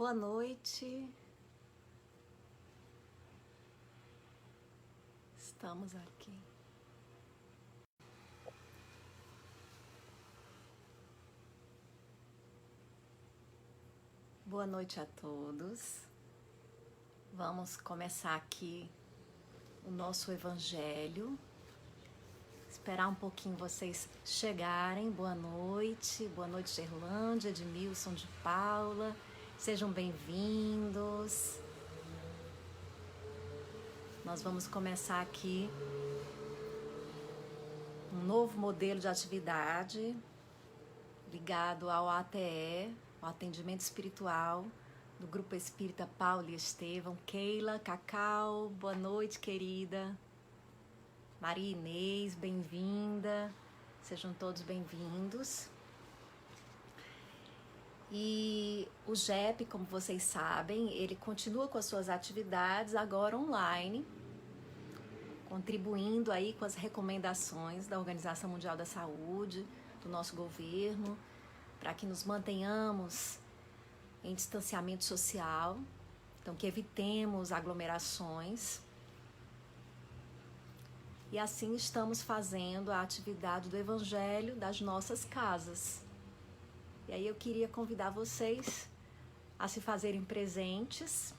Boa noite. Estamos aqui. Boa noite a todos. Vamos começar aqui o nosso evangelho. Esperar um pouquinho vocês chegarem. Boa noite, Gerlândia, Edmilson, de Paula. Sejam bem-vindos. Nós vamos começar aqui um novo modelo de atividade ligado ao ATE, o Atendimento Espiritual, do Grupo Espírita Paulo e Estevão. Keila, Cacau, boa noite, querida. Maria Inês, bem-vinda. Sejam todos bem-vindos. E o GEP, como vocês sabem, ele continua com as suas atividades agora online, contribuindo aí com as recomendações da Organização Mundial da Saúde, do nosso governo, para que nos mantenhamos em distanciamento social, então que evitemos aglomerações. E assim estamos fazendo a atividade do Evangelho das nossas casas. E aí eu queria convidar vocês a se fazerem presentes.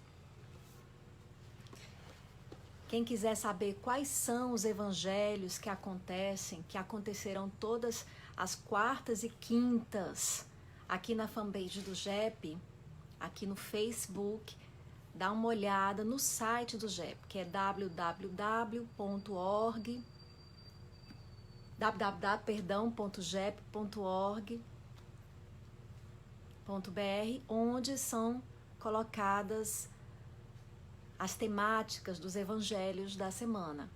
Quem quiser saber quais são os evangelhos que acontecerão todas as quartas e quintas aqui na fanpage do GEP, aqui no Facebook, dá uma olhada no site do GEP, que é www.gep.org.br, onde são colocadas as temáticas dos evangelhos da semana.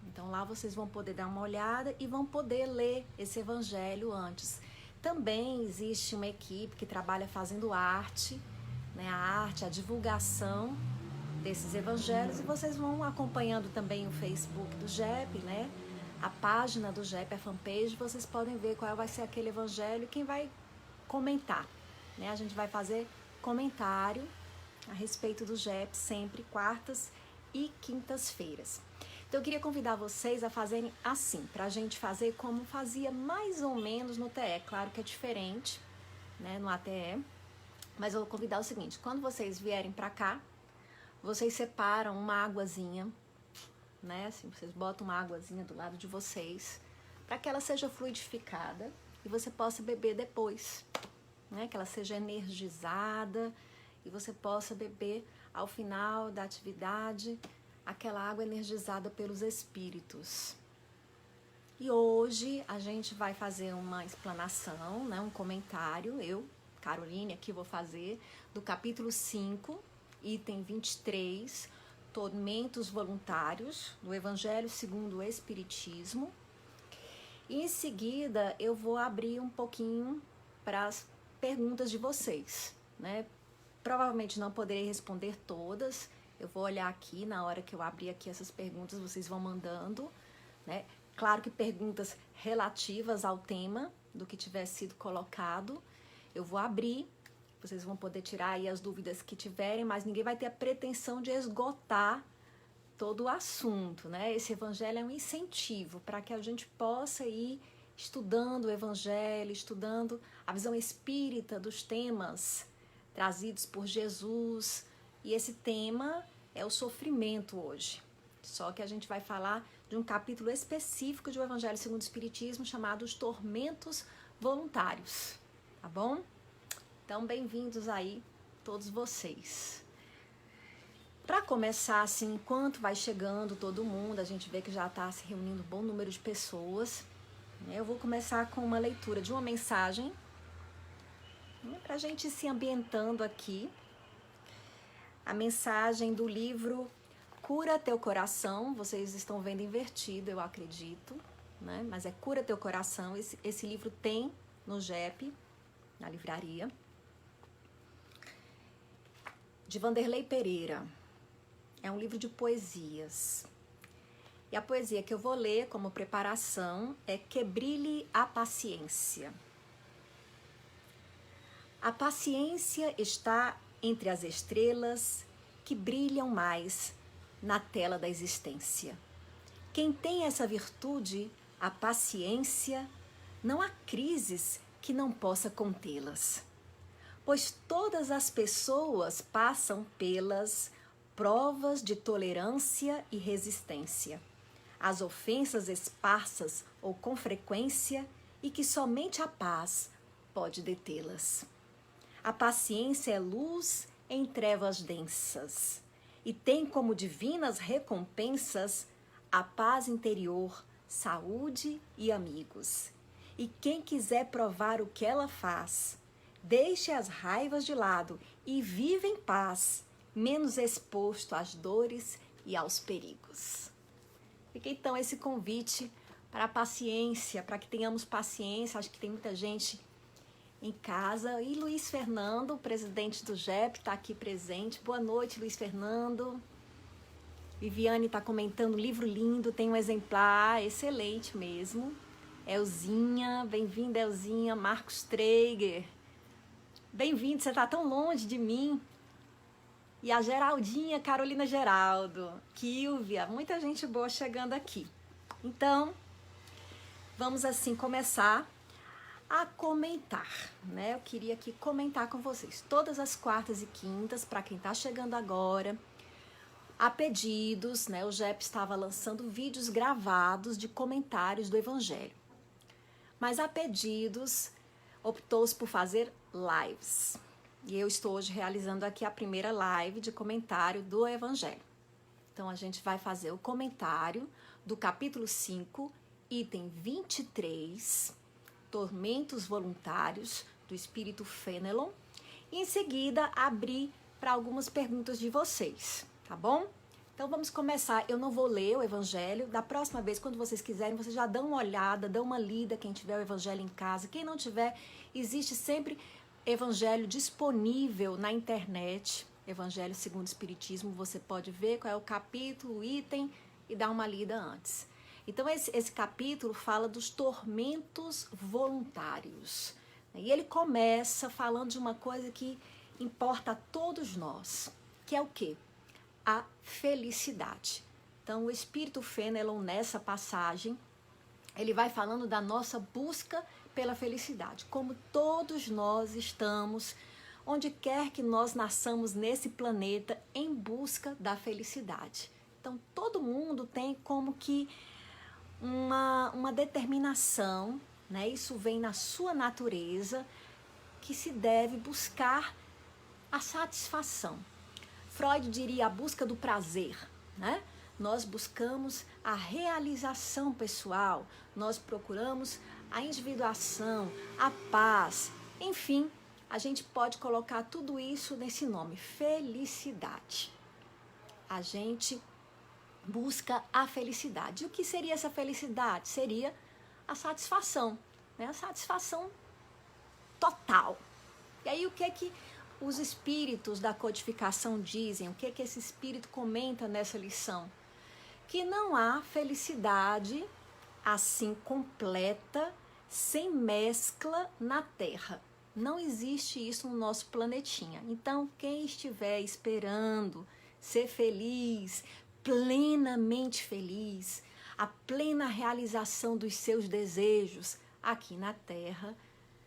Então lá vocês vão poder dar uma olhada e vão poder ler esse evangelho antes. Também existe uma equipe que trabalha fazendo arte, né, a divulgação desses evangelhos, e vocês vão acompanhando também o Facebook do GEP, né, a página do GEP, a fanpage, vocês podem ver qual vai ser aquele evangelho, quem vai comentar, né, a gente vai fazer comentário a respeito do GEP sempre quartas e quintas-feiras. Então eu queria convidar vocês a fazerem assim, para a gente fazer como fazia mais ou menos no TE, claro que é diferente, né, no ATE, mas eu vou convidar o seguinte: quando vocês vierem para cá, vocês separam uma águazinha, né? Assim, vocês botam uma águazinha do lado de vocês, para que ela seja fluidificada e você possa beber depois, né? Que ela seja energizada e você possa beber ao final da atividade aquela água energizada pelos espíritos. E hoje a gente vai fazer uma explanação, né? Um comentário, Caroline, aqui vou fazer, do capítulo 5, item 23, tormentos voluntários, do Evangelho segundo o Espiritismo. E em seguida eu vou abrir um pouquinho para as perguntas de vocês, né? Provavelmente não poderei responder todas, eu vou olhar aqui, na hora que eu abrir aqui essas perguntas, vocês vão mandando, né? Claro que perguntas relativas ao tema do que tiver sido colocado, eu vou abrir, vocês vão poder tirar aí as dúvidas que tiverem, mas ninguém vai ter a pretensão de esgotar todo o assunto, né? Esse evangelho é um incentivo para que a gente possa ir estudando o evangelho, estudando a visão espírita dos temas trazidos por Jesus. E esse tema é o sofrimento hoje. Só que a gente vai falar de um capítulo específico do Evangelho segundo o Espiritismo chamado Os Tormentos Voluntários. Tá bom? Então, bem-vindos aí, todos vocês. Para começar, assim, enquanto vai chegando todo mundo, a gente vê que já está se reunindo um bom número de pessoas, né? Eu vou começar com uma leitura de uma mensagem, né, para a gente ir se ambientando aqui. A mensagem do livro Cura Teu Coração, vocês estão vendo invertido, eu acredito, né? Mas é Cura Teu Coração, esse livro tem no GEP, na livraria, de Vanderlei Pereira. É um livro de poesias. E a poesia que eu vou ler como preparação é Que Brilhe a Paciência. A paciência está entre as estrelas que brilham mais na tela da existência. Quem tem essa virtude, a paciência, não há crises que não possa contê-las, pois todas as pessoas passam pelas provas de tolerância e resistência, as ofensas esparsas ou com frequência e que somente a paz pode detê-las. A paciência é luz em trevas densas e tem como divinas recompensas a paz interior, saúde e amigos. E quem quiser provar o que ela faz, deixe as raivas de lado e viva em paz, menos exposto às dores e aos perigos. Fica então esse convite para a paciência, para que tenhamos paciência. Acho que tem muita gente em casa. E Luiz Fernando, o presidente do GEP, está aqui presente. Boa noite, Luiz Fernando. Viviane está comentando, livro lindo, tem um exemplar, excelente mesmo. Elzinha, bem-vinda, Elzinha. Marcos Treiger, bem-vindo, você está tão longe de mim. E a Geraldinha, Carolina Geraldo, Kilvia, muita gente boa chegando aqui. Então, vamos assim começar a comentar, né? Eu queria aqui comentar com vocês todas as quartas e quintas, para quem está chegando agora, a pedidos, né? O GEP estava lançando vídeos gravados de comentários do Evangelho. Mas a pedidos, optou-se por fazer lives. E eu estou hoje realizando aqui a primeira live de comentário do Evangelho. Então, a gente vai fazer o comentário do capítulo 5, item 23, Tormentos Voluntários, do Espírito Fenelon. E, em seguida, abrir para algumas perguntas de vocês, tá bom? Então, vamos começar. Eu não vou ler o Evangelho. Da próxima vez, quando vocês quiserem, vocês já dão uma olhada, dão uma lida, quem tiver o Evangelho em casa. Quem não tiver, existe sempre Evangelho disponível na internet, Evangelho segundo o Espiritismo, você pode ver qual é o capítulo, o item e dar uma lida antes. Então esse capítulo fala dos tormentos voluntários. E ele começa falando de uma coisa que importa a todos nós, que é o quê? A felicidade. Então o Espírito Fenelon, nessa passagem, ele vai falando da nossa busca pela felicidade, como todos nós estamos, onde quer que nós nasçamos nesse planeta, em busca da felicidade. Então, todo mundo tem como que uma determinação, né? Isso vem na sua natureza, que se deve buscar a satisfação. Freud diria a busca do prazer, né? Nós buscamos a realização pessoal, nós procuramos a individuação, a paz, enfim, a gente pode colocar tudo isso nesse nome, felicidade. A gente busca a felicidade. E o que seria essa felicidade? Seria a satisfação, né? A satisfação total. E aí o que é que os espíritos da codificação dizem? O que é que esse espírito comenta nessa lição? Que não há felicidade assim completa, sem mescla na Terra. Não existe isso no nosso planetinha. Então, quem estiver esperando ser feliz, plenamente feliz, a plena realização dos seus desejos aqui na Terra,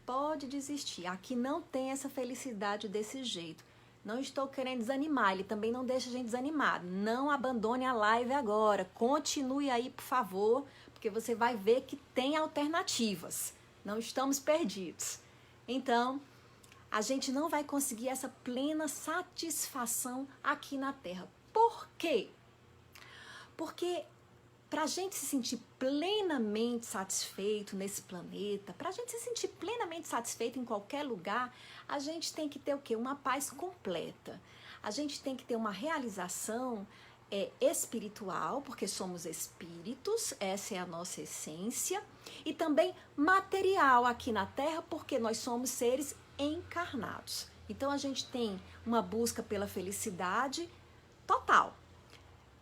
pode desistir. Aqui não tem essa felicidade desse jeito. Não estou querendo desanimar, ele também não deixa a gente desanimado. Não abandone a live agora, continue aí, por favor, porque você vai ver que tem alternativas. Não estamos perdidos. Então, a gente não vai conseguir essa plena satisfação aqui na Terra. Por quê? Porque para a gente se sentir plenamente satisfeito nesse planeta, para a gente se sentir plenamente satisfeito em qualquer lugar, a gente tem que ter o quê? Uma paz completa. A gente tem que ter uma realização espiritual, porque somos espíritos, essa é a nossa essência, e também material aqui na Terra, porque nós somos seres encarnados. Então a gente tem uma busca pela felicidade total,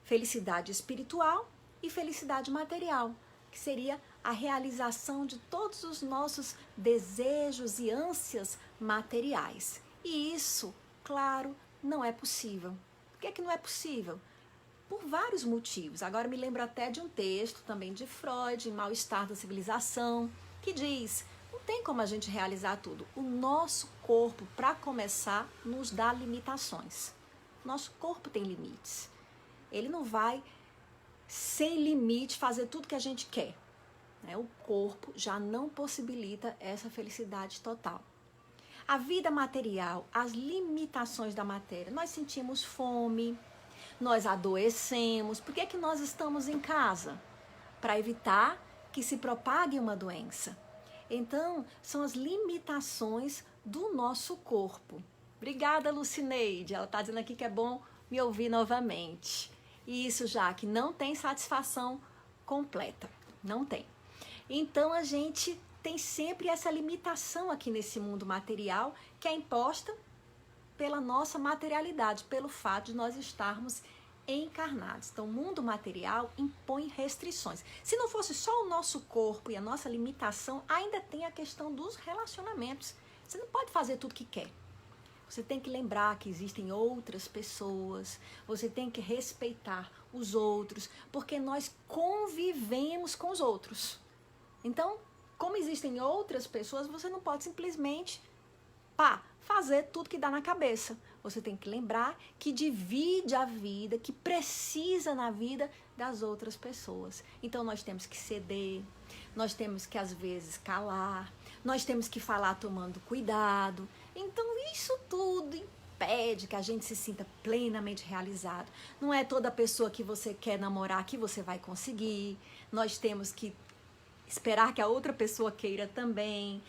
felicidade espiritual e felicidade material, que seria a realização de todos os nossos desejos e ânsias materiais. E isso claro, não é possível. Por que não é possível? Por vários motivos. Agora me lembro até de um texto também de Freud, Mal-Estar da Civilização, que diz, não tem como a gente realizar tudo. O nosso corpo, para começar, nos dá limitações. Nosso corpo tem limites. Ele não vai, sem limite, fazer tudo que a gente quer. O corpo já não possibilita essa felicidade total. A vida material, as limitações da matéria, nós sentimos fome, nós adoecemos. Por que nós estamos em casa? Para evitar que se propague uma doença. Então, são as limitações do nosso corpo. Obrigada, Lucineide. Ela está dizendo aqui que é bom me ouvir novamente. Isso, já que não tem satisfação completa. Não tem. Então, a gente tem sempre essa limitação aqui nesse mundo material que é imposta pela nossa materialidade, pelo fato de nós estarmos encarnados. Então, o mundo material impõe restrições. Se não fosse só o nosso corpo e a nossa limitação, ainda tem a questão dos relacionamentos. Você não pode fazer tudo que quer. Você tem que lembrar que existem outras pessoas, você tem que respeitar os outros, porque nós convivemos com os outros. Então, como existem outras pessoas, você não pode simplesmente fazer tudo que dá na cabeça. Você tem que lembrar que divide a vida, que precisa na vida das outras pessoas. Então, nós temos que ceder, nós temos que, às vezes, calar, nós temos que falar tomando cuidado. Então, isso tudo impede que a gente se sinta plenamente realizado. Não é toda pessoa que você quer namorar que você vai conseguir. Nós temos que esperar que a outra pessoa queira também.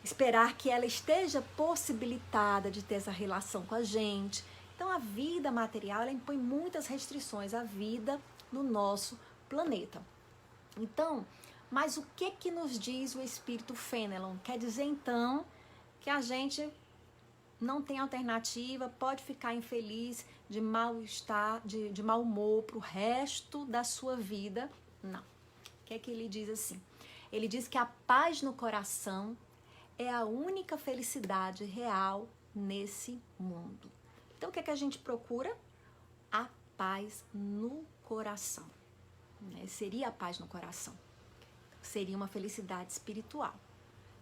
Esperar que ela esteja possibilitada de ter essa relação com a gente. Então, a vida material, ela impõe muitas restrições à vida no nosso planeta. Então, mas o que nos diz o espírito Fenelon? Quer dizer, então, que a gente não tem alternativa, pode ficar infeliz, de mal-estar, de mau humor para o resto da sua vida? Não. O que ele diz assim? Ele diz que a paz no coração é a única felicidade real nesse mundo. Então, o que a gente procura? A paz no coração. Seria a paz no coração. Seria uma felicidade espiritual.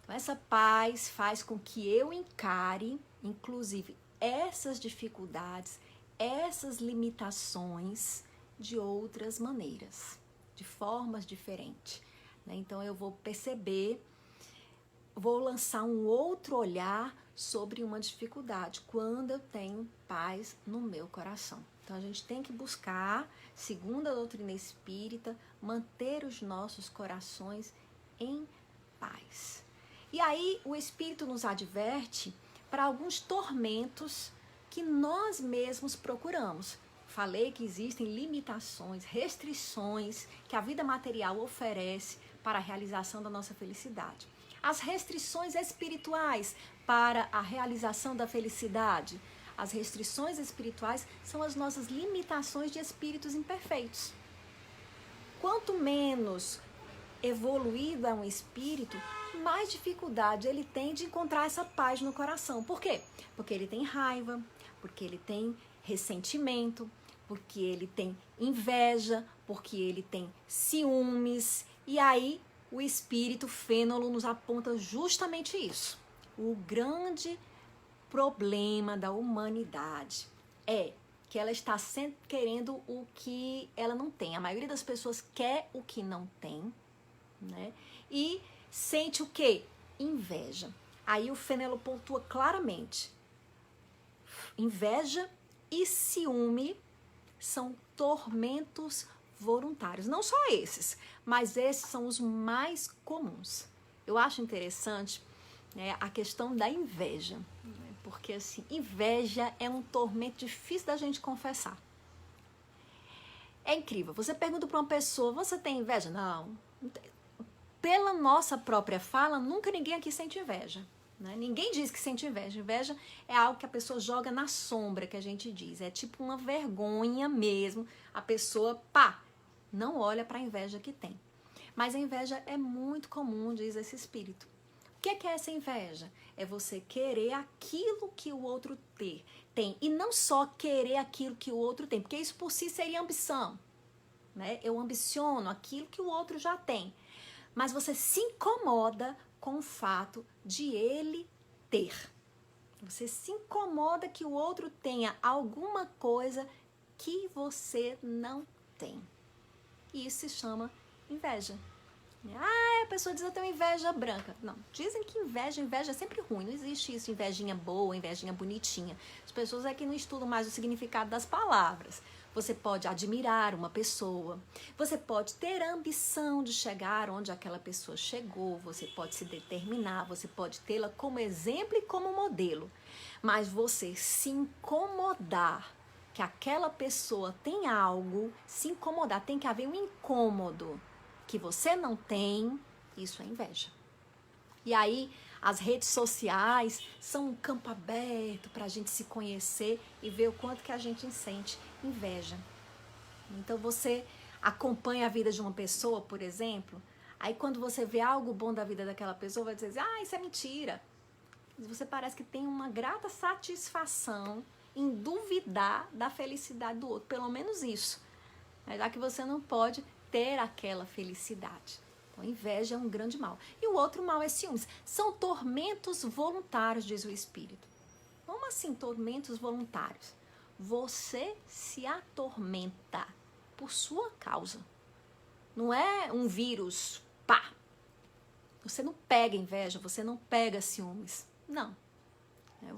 Então, essa paz faz com que eu encare, inclusive, essas dificuldades, essas limitações de outras maneiras, de formas diferentes. Então, eu vou perceber, vou lançar um outro olhar sobre uma dificuldade quando eu tenho paz no meu coração. Então, a gente tem que buscar, segundo a doutrina espírita, manter os nossos corações em paz. E aí, o Espírito nos adverte para alguns tormentos que nós mesmos procuramos. Falei que existem limitações, restrições que a vida material oferece para a realização da nossa felicidade. As restrições espirituais para a realização da felicidade. As restrições espirituais são as nossas limitações de espíritos imperfeitos. Quanto menos evoluído é um espírito, mais dificuldade ele tem de encontrar essa paz no coração. Por quê? Porque ele tem raiva, porque ele tem ressentimento, porque ele tem inveja, porque ele tem ciúmes. E aí o espírito Fênelon nos aponta justamente isso. O grande problema da humanidade é que ela está sempre querendo o que ela não tem. A maioria das pessoas quer o que não tem, né? E sente o quê? Inveja. Aí o Fênelon pontua claramente. Inveja e ciúme são tormentos voluntários. Não só esses, mas esses são os mais comuns. Eu acho interessante, né, a questão da inveja. Porque, assim, inveja é um tormento difícil da gente confessar. É incrível. Você pergunta para uma pessoa, você tem inveja? Não. Pela nossa própria fala, nunca ninguém aqui sente inveja. Né? Ninguém diz que sente inveja. Inveja é algo que a pessoa joga na sombra, que a gente diz. É tipo uma vergonha mesmo. A pessoa, não olha para a inveja que tem. Mas a inveja é muito comum, diz esse espírito. O que é essa inveja? É você querer aquilo que o outro tem. E não só querer aquilo que o outro tem, porque isso por si seria ambição, né? Eu ambiciono aquilo que o outro já tem. Mas você se incomoda com o fato de ele ter. Você se incomoda que o outro tenha alguma coisa que você não tem. E isso se chama inveja. Ah, a pessoa diz, eu tenho inveja branca. Não, dizem que inveja é sempre ruim. Não existe isso, invejinha boa, invejinha bonitinha. As pessoas aqui não estudam mais o significado das palavras. Você pode admirar uma pessoa, você pode ter a ambição de chegar onde aquela pessoa chegou, você pode se determinar, você pode tê-la como exemplo e como modelo. Mas você se incomodar que aquela pessoa tem algo, se incomodar, tem que haver um incômodo que você não tem, isso é inveja. E aí, as redes sociais são um campo aberto para a gente se conhecer e ver o quanto que a gente sente inveja. Então, você acompanha a vida de uma pessoa, por exemplo, aí quando você vê algo bom da vida daquela pessoa, vai dizer, ah, isso é mentira. Você parece que tem uma grata satisfação em duvidar da felicidade do outro, pelo menos isso. Já que você não pode ter aquela felicidade. Então, inveja é um grande mal. E o outro mal é ciúmes. São tormentos voluntários, diz o Espírito. Como assim tormentos voluntários? Você se atormenta por sua causa. Não é um vírus, pá. Você não pega inveja, você não pega ciúmes. Não.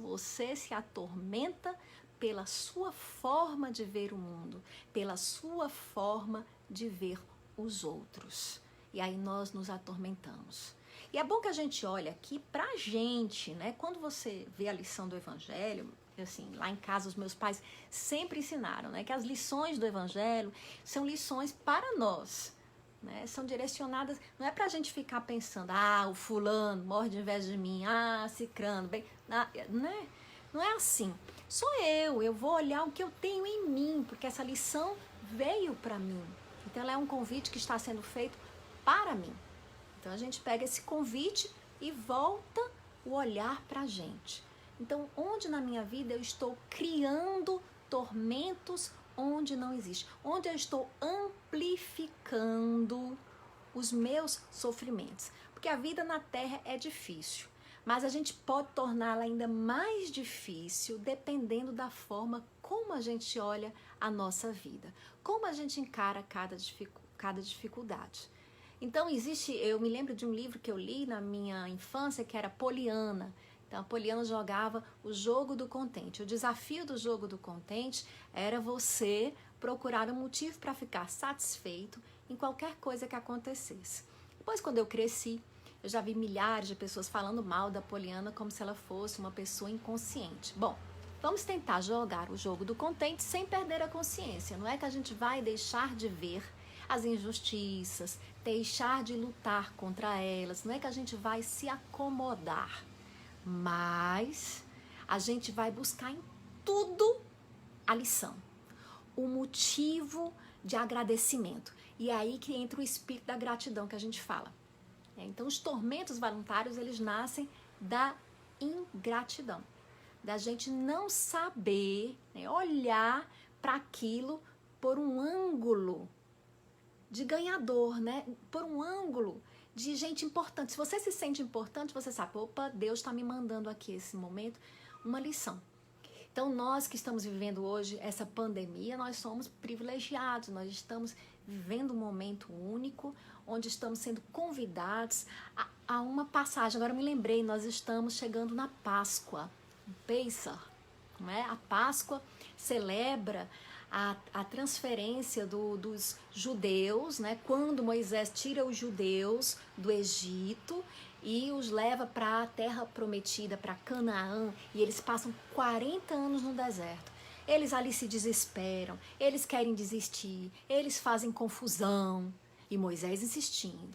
Você se atormenta pela sua forma de ver o mundo, pela sua forma de ver os outros. E aí nós nos atormentamos. E é bom que a gente olhe aqui pra gente, né? Quando você vê a lição do Evangelho, assim, lá em casa os meus pais sempre ensinaram, né? Que as lições do Evangelho são lições para nós, né? São direcionadas, não é pra gente ficar pensando, ah, o fulano morre de inveja de mim, ah, cicrano, bem, né? Não é assim. Sou eu vou olhar o que eu tenho em mim, porque essa lição veio para mim. Então ela é um convite que está sendo feito para mim. Então a gente pega esse convite e volta o olhar para a gente. Então, onde na minha vida eu estou criando tormentos onde não existe? Onde eu estou amplificando os meus sofrimentos? Porque a vida na Terra é difícil. Mas a gente pode torná-la ainda mais difícil dependendo da forma como a gente olha a nossa vida, como a gente encara cada dificuldade. Então eu me lembro de um livro que eu li na minha infância que era Poliana. Então a Poliana jogava o jogo do contente. O desafio do jogo do contente era você procurar um motivo para ficar satisfeito em qualquer coisa que acontecesse. Depois, quando eu cresci, eu já vi milhares de pessoas falando mal da Poliana como se ela fosse uma pessoa inconsciente. Bom, vamos tentar jogar o jogo do contente sem perder a consciência. Não é que a gente vai deixar de ver as injustiças, deixar de lutar contra elas. Não é que a gente vai se acomodar. Mas a gente vai buscar em tudo a lição. O motivo de agradecimento. E é aí que entra o espírito da gratidão que a gente fala. Então, os tormentos voluntários, eles nascem da ingratidão. Da gente não saber, né, olhar para aquilo por um ângulo de ganhador, né? Por um ângulo de gente importante. Se você se sente importante, você sabe, opa, Deus está me mandando aqui esse momento uma lição. Então, nós que estamos vivendo hoje essa pandemia, nós somos privilegiados, nós estamos vivendo um momento único, onde estamos sendo convidados a uma passagem. Agora eu me lembrei, nós estamos chegando na Páscoa, Pesach, não é? A Páscoa celebra a transferência dos judeus, né? Quando Moisés tira os judeus do Egito e os leva para a terra prometida, para Canaã, e eles passam 40 anos no deserto. Eles ali se desesperam, eles querem desistir, eles fazem confusão. E Moisés insistindo.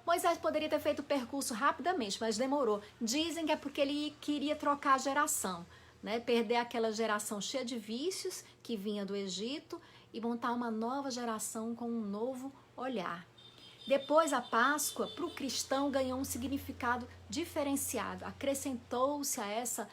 Moisés poderia ter feito o percurso rapidamente, mas demorou. Dizem que é porque ele queria trocar a geração, né? Perder aquela geração cheia de vícios que vinha do Egito e montar uma nova geração com um novo olhar. Depois a Páscoa, para o cristão, ganhou um significado diferenciado. Acrescentou-se a essa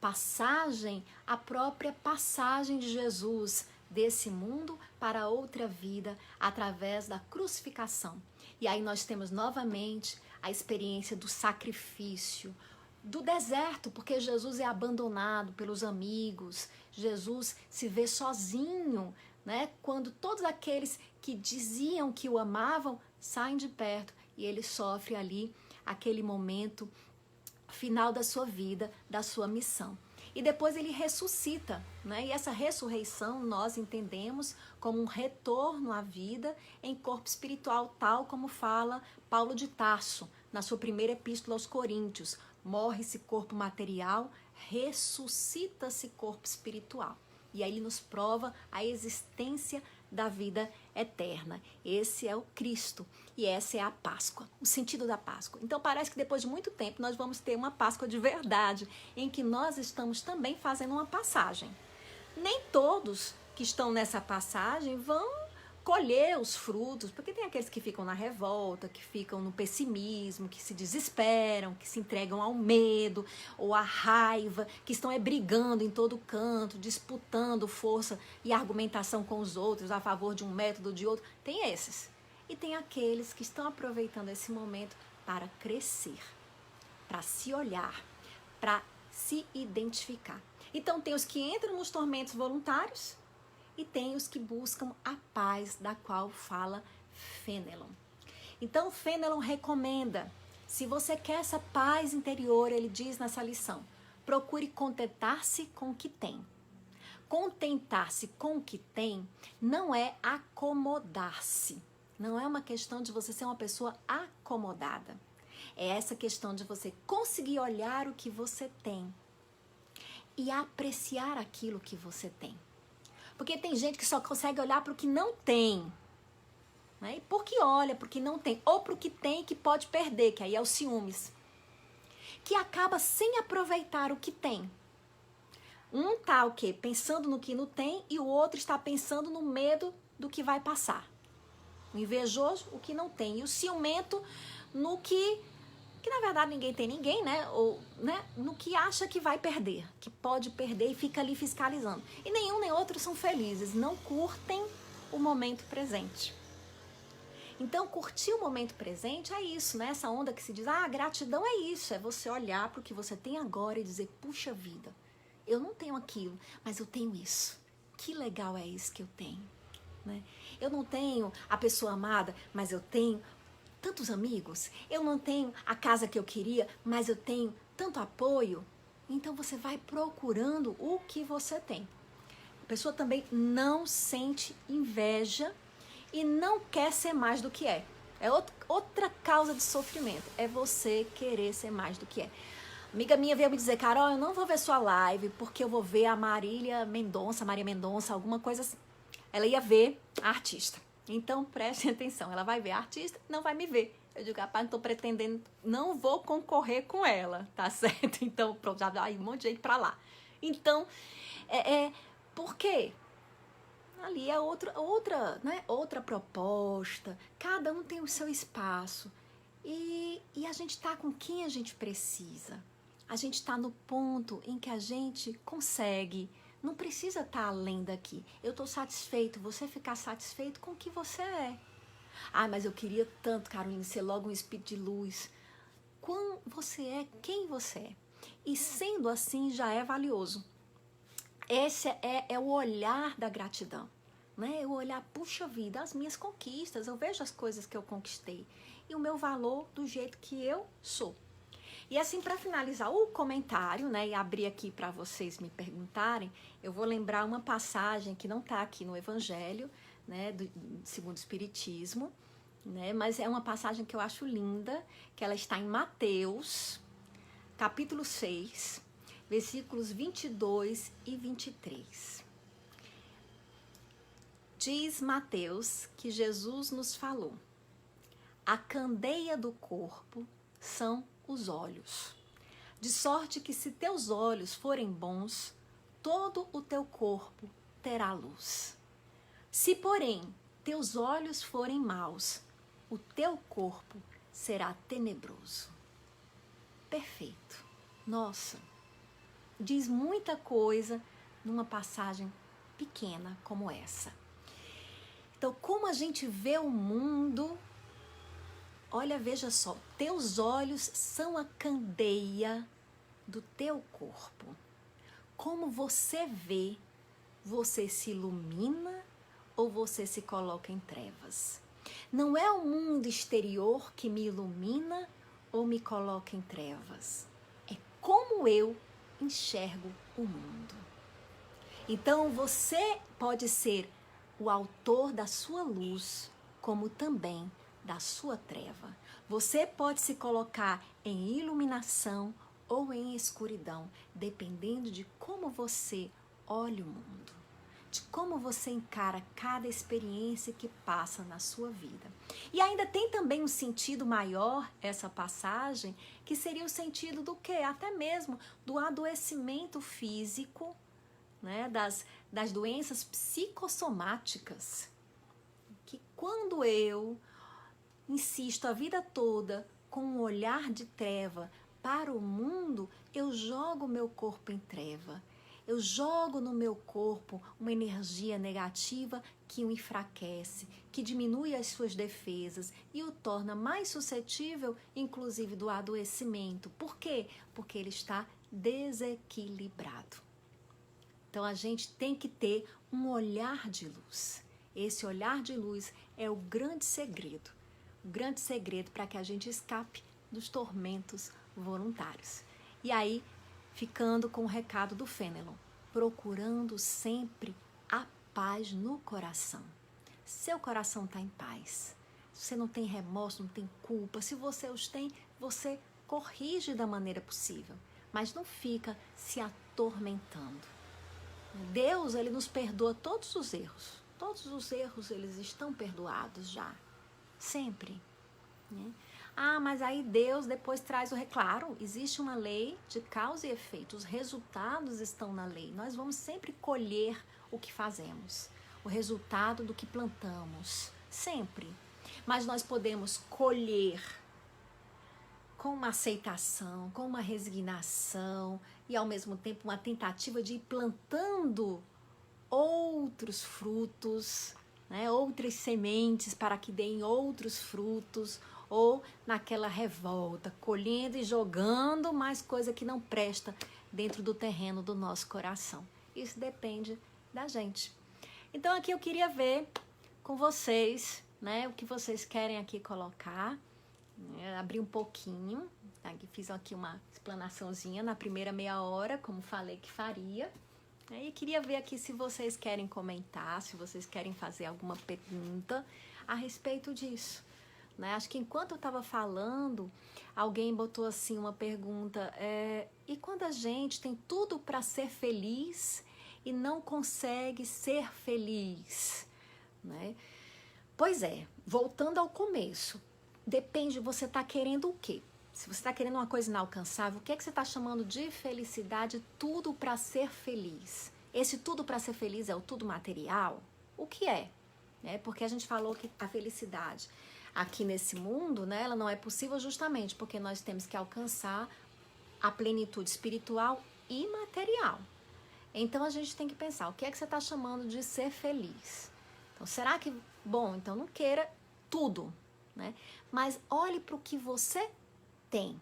passagem a própria passagem de Jesus desse mundo para outra vida através da crucificação. E aí nós temos novamente a experiência do sacrifício, do deserto, porque Jesus é abandonado pelos amigos, Jesus se vê sozinho, né? Quando todos aqueles que diziam que o amavam saem de perto e ele sofre ali aquele momento final da sua vida, da sua missão. E depois ele ressuscita, né? E essa ressurreição nós entendemos como um retorno à vida em corpo espiritual, tal como fala Paulo de Tarso na sua primeira epístola aos Coríntios. Morre-se corpo material, ressuscita-se corpo espiritual. E aí ele nos prova a existência da vida eterna. Esse é o Cristo e essa é a Páscoa, o sentido da Páscoa. Então parece que depois de muito tempo nós vamos ter uma Páscoa de verdade, em que nós estamos também fazendo uma passagem. Nem todos que estão nessa passagem vão colher os frutos, porque tem aqueles que ficam na revolta, que ficam no pessimismo, que se desesperam, que se entregam ao medo ou à raiva, que estão brigando em todo canto, disputando força e argumentação com os outros a favor de um método ou de outro. Tem esses. E tem aqueles que estão aproveitando esse momento para crescer, para se olhar, para se identificar. Então tem os que entram nos tormentos voluntários, e tem os que buscam a paz da qual fala Fenelon. Então Fenelon recomenda, se você quer essa paz interior, ele diz nessa lição, procure contentar-se com o que tem. Contentar-se com o que tem não é acomodar-se. Não é uma questão de você ser uma pessoa acomodada. É essa questão de você conseguir olhar o que você tem e apreciar aquilo que você tem. Porque tem gente que só consegue olhar para o que não tem, né? E por que olha para o que não tem? Ou para o que tem que pode perder, que aí é o ciúmes. Que acaba sem aproveitar o que tem. Um tá o quê? Pensando no que não tem e o outro está pensando no medo do que vai passar. O invejoso, o que não tem. E o ciumento no que na verdade ninguém tem ninguém, né? Ou, né? No que acha que vai perder, que pode perder e fica ali fiscalizando. E nenhum nem outro são felizes, não curtem o momento presente. Então, curtir o momento presente é isso, né? Essa onda que se diz, gratidão é isso, é você olhar para o que você tem agora e dizer, puxa vida, eu não tenho aquilo, mas eu tenho isso. Que legal é isso que eu tenho, né? Eu não tenho a pessoa amada, mas eu tenho tantos amigos, eu não tenho a casa que eu queria, mas eu tenho tanto apoio. Então você vai procurando o que você tem. A pessoa também não sente inveja e não quer ser mais do que é. É outra causa de sofrimento, é você querer ser mais do que é. Amiga minha veio me dizer, Carol, eu não vou ver sua live porque eu vou ver a Maria Mendonça, alguma coisa assim. Ela ia ver a artista. Então, preste atenção, ela vai ver a artista, não vai me ver. Eu digo, rapaz, não tô pretendendo, não vou concorrer com ela, tá certo? Então, pronto, já dá um monte de gente pra lá. Então, por quê? Ali é outra proposta, cada um tem o seu espaço. E a gente tá com quem a gente precisa. A gente tá no ponto em que a gente consegue. Não precisa estar além daqui. Eu estou satisfeito. Você ficar satisfeito com o que você é. Mas eu queria tanto, Caroline, ser logo um espírito de luz. Quem você é, quem você é. E sendo assim, já é valioso. Esse é o olhar da gratidão. Né? O olhar, puxa vida, as minhas conquistas. Eu vejo as coisas que eu conquistei. E o meu valor do jeito que eu sou. E assim, para finalizar o comentário, né, e abrir aqui para vocês me perguntarem, eu vou lembrar uma passagem que não está aqui no Evangelho, né, segundo o Espiritismo, né, mas é uma passagem que eu acho linda, que ela está em Mateus, capítulo 6, versículos 22 e 23. Diz Mateus que Jesus nos falou, a candeia do corpo são os olhos, de sorte que se teus olhos forem bons, todo o teu corpo terá luz. Se, porém, teus olhos forem maus, o teu corpo será tenebroso. Perfeito. Nossa, diz muita coisa numa passagem pequena como essa. Então, como a gente vê o mundo, olha, veja só, teus olhos são a candeia do teu corpo. Como você vê, você se ilumina ou você se coloca em trevas? Não é o mundo exterior que me ilumina ou me coloca em trevas. É como eu enxergo o mundo. Então, você pode ser o autor da sua luz, como também da sua treva. Você pode se colocar em iluminação ou em escuridão, dependendo de como você olha o mundo, de como você encara cada experiência que passa na sua vida. E ainda tem também um sentido maior, essa passagem, que seria o sentido do quê? Até mesmo do adoecimento físico, né, das doenças psicossomáticas, que quando eu insisto a vida toda com um olhar de treva para o mundo, eu jogo meu corpo em treva, eu jogo no meu corpo uma energia negativa que o enfraquece, que diminui as suas defesas e o torna mais suscetível, inclusive, do adoecimento. Por quê? Porque ele está desequilibrado. Então, a gente tem que ter um olhar de luz. Esse olhar de luz é o grande segredo para que a gente escape dos tormentos voluntários. E aí, ficando com o recado do Fenelon, procurando sempre a paz no coração. Seu coração está em paz. Você não tem remorso, não tem culpa. Se você os tem, você corrige da maneira possível, mas não fica se atormentando. Deus, ele nos perdoa todos os erros. Todos os erros, eles estão perdoados já. Sempre. Né? Ah, mas aí Deus depois traz o reclaro. Existe uma lei de causa e efeito. Os resultados estão na lei. Nós vamos sempre colher o que fazemos. O resultado do que plantamos. Sempre. Mas nós podemos colher com uma aceitação, com uma resignação e ao mesmo tempo uma tentativa de ir plantando outros frutos, né, outras sementes para que deem outros frutos, ou naquela revolta, colhendo e jogando mais coisa que não presta dentro do terreno do nosso coração. Isso depende da gente. Então aqui eu queria ver com vocês, né, o que vocês querem aqui colocar. Abri um pouquinho, aqui fiz aqui uma explanaçãozinha na primeira meia hora, como falei que faria. E queria ver aqui se vocês querem comentar, se vocês querem fazer alguma pergunta a respeito disso. Né? Acho que enquanto eu estava falando, alguém botou assim uma pergunta, e quando a gente tem tudo para ser feliz e não consegue ser feliz? Né? Pois é, voltando ao começo, depende, você está querendo o quê? Se você está querendo uma coisa inalcançável, o que é que você está chamando de felicidade? Tudo para ser feliz. Esse tudo para ser feliz é o tudo material? O que é? Porque a gente falou que a felicidade aqui nesse mundo, né, ela não é possível justamente porque nós temos que alcançar a plenitude espiritual e material. Então a gente tem que pensar, o que é que você está chamando de ser feliz? Então será que, bom, então não queira tudo, né? Mas olhe para o que você tem.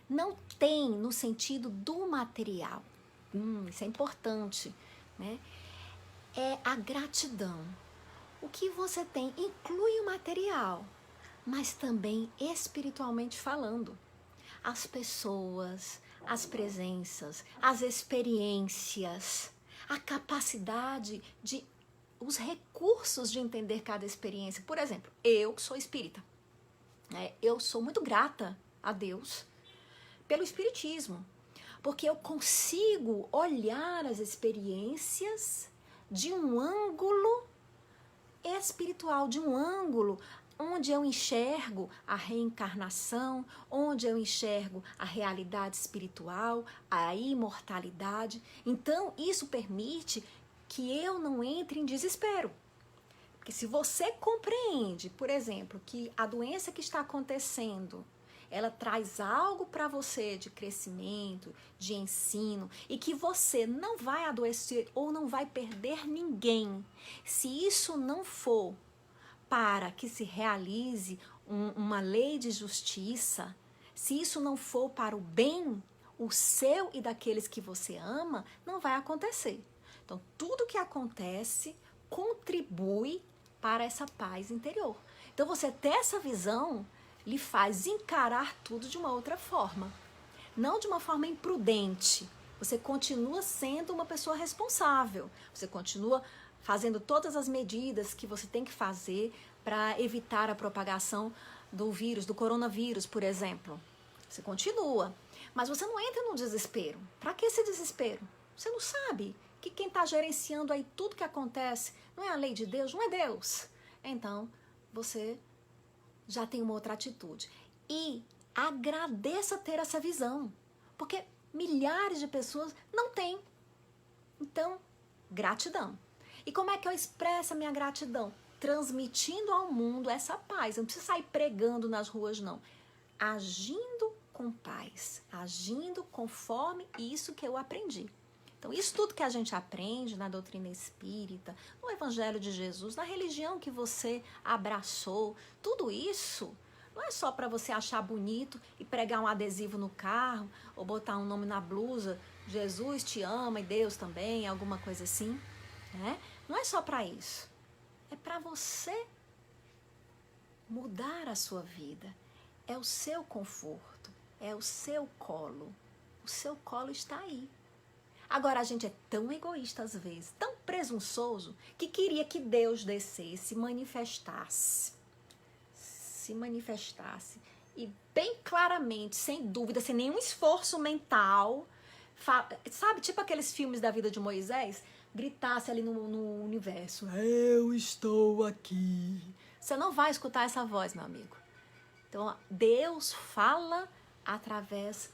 Não tem no sentido do material. Isso é importante, né? É a gratidão. O que você tem inclui o material, mas também espiritualmente falando. As pessoas, as presenças, as experiências, a capacidade de, os recursos de entender cada experiência. Por exemplo, eu que sou espírita, eu sou muito grata a Deus pelo espiritismo, porque eu consigo olhar as experiências de um ângulo espiritual, de um ângulo onde eu enxergo a reencarnação, onde eu enxergo a realidade espiritual, a imortalidade. Então, isso permite que eu não entre em desespero. Porque se você compreende, por exemplo, que a doença que está acontecendo, ela traz algo para você de crescimento, de ensino, e que você não vai adoecer ou não vai perder ninguém, se isso não for para que se realize uma lei de justiça, se isso não for para o bem, o seu e daqueles que você ama, não vai acontecer. Então, tudo que acontece contribui para essa paz interior. Então, você ter essa visão lhe faz encarar tudo de uma outra forma. Não de uma forma imprudente. Você continua sendo uma pessoa responsável. Você continua fazendo todas as medidas que você tem que fazer para evitar a propagação do vírus, do coronavírus, por exemplo. Você continua. Mas você não entra no desespero. Para que esse desespero? Você não sabe que quem está gerenciando aí tudo que acontece não é a lei de Deus, não é Deus. Então, você já tem uma outra atitude. E agradeça ter essa visão, porque milhares de pessoas não têm. Então, gratidão. E como é que eu expresso a minha gratidão? Transmitindo ao mundo essa paz. Eu não preciso sair pregando nas ruas, não. Agindo com paz, agindo conforme isso que eu aprendi. Então, isso tudo que a gente aprende na doutrina espírita, no Evangelho de Jesus, na religião que você abraçou, tudo isso não é só para você achar bonito e pregar um adesivo no carro ou botar um nome na blusa, Jesus te ama e Deus também, alguma coisa assim, né? Não é só para isso. É para você mudar a sua vida. É o seu conforto, é o seu colo. O seu colo está aí. Agora, a gente é tão egoísta às vezes, tão presunçoso, que queria que Deus descesse, se manifestasse e bem claramente, sem dúvida, sem nenhum esforço mental, sabe, tipo aqueles filmes da vida de Moisés, gritasse ali no universo, eu estou aqui. Você não vai escutar essa voz, meu amigo. Então, Deus fala através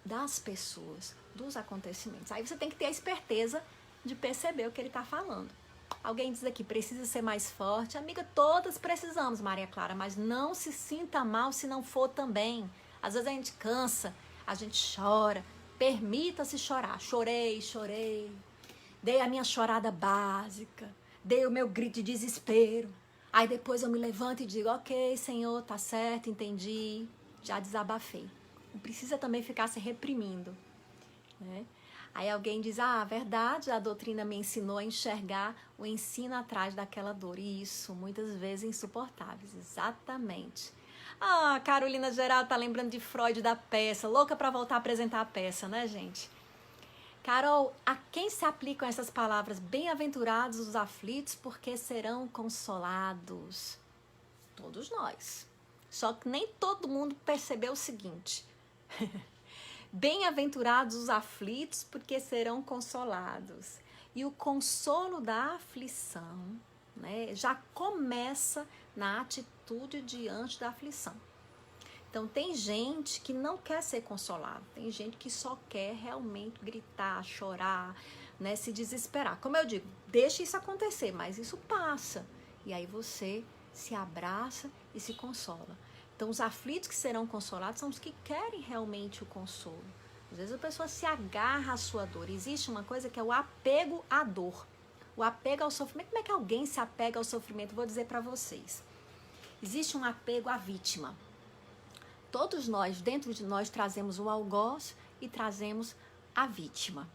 das pessoas, dos acontecimentos. Aí você tem que ter a esperteza de perceber o que ele está falando. Alguém diz aqui, precisa ser mais forte. Amiga, todas precisamos, Maria Clara, mas não se sinta mal se não for também. Às vezes a gente cansa, a gente chora. Permita-se chorar. Chorei. Dei a minha chorada básica. Dei o meu grito de desespero. Aí depois eu me levanto e digo, ok, Senhor, tá certo, entendi. Já desabafei. Não precisa também ficar se reprimindo, né? Aí alguém diz, verdade, a doutrina me ensinou a enxergar o ensino atrás daquela dor. E isso, muitas vezes, insuportáveis. Exatamente. Carolina Geral tá lembrando de Freud da peça. Louca para voltar a apresentar a peça, né, gente? Carol, a quem se aplicam essas palavras? Bem-aventurados os aflitos, porque serão consolados. Todos nós. Só que nem todo mundo percebeu o seguinte. Bem-aventurados os aflitos, porque serão consolados. E o consolo da aflição, né, já começa na atitude diante da aflição. Então, tem gente que não quer ser consolado, tem gente que só quer realmente gritar, chorar, né, se desesperar. Como eu digo, deixa isso acontecer, mas isso passa. E aí você se abraça e se consola. Então, os aflitos que serão consolados são os que querem realmente o consolo. Às vezes a pessoa se agarra à sua dor. Existe uma coisa que é o apego à dor. O apego ao sofrimento. Como é que alguém se apega ao sofrimento? Vou dizer para vocês. Existe um apego à vítima. Todos nós, dentro de nós, trazemos o algoz e trazemos a vítima,